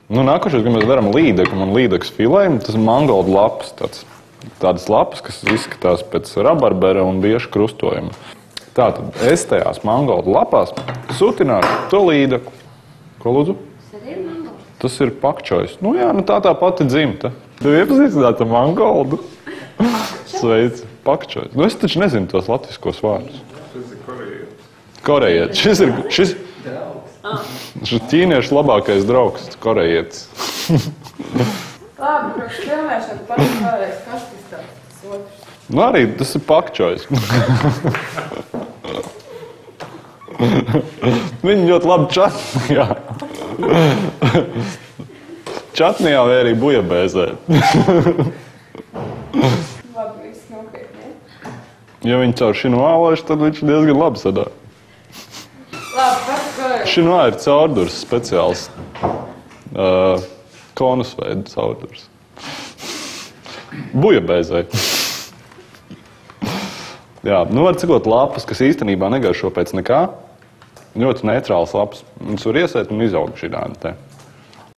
Nu, nākošais, kad mēs darām līdeku, man līdekas filējumu, tas ir mangoldu lapas. Tādas lapas, kas izskatās pēc rabarbera un biešu krustojuma. Tātad es tajās mangoldu lapās sutināšu to līdeku. Ko lūdzu? Tas ir pakčojs. Nu jā, nu tā pati dzimta. Tu iepazīstināt ar mangoldu? Sveic, pakčojs. Nu es taču nezinu tos latviskos vārdus. Šis ir korejietis. Korejietis. Šis ķīniešu labākais draugs, korejietis. Labi, priekš filmēšana pats vēlreiz, kas tas otrs? Nu arī tas ir pakčojs. Viņi ļoti labi čatnijā. Čatnijā vai arī bujabēzē. Labi, viss nopietni. Ja viņi caur šinoā laiž, tad viņš diezgan labi sadā. Labi, pats vēlreiz. Šinoā ir caurdurs speciāls. Konusveida caurdurs. Bujabēzē. Jā, nu var cikot lapas, kas īstenībā negaršo pēc nekā. Ļoti neitrāls lapas. Viņas var iesēt un izaugt šī tāda te.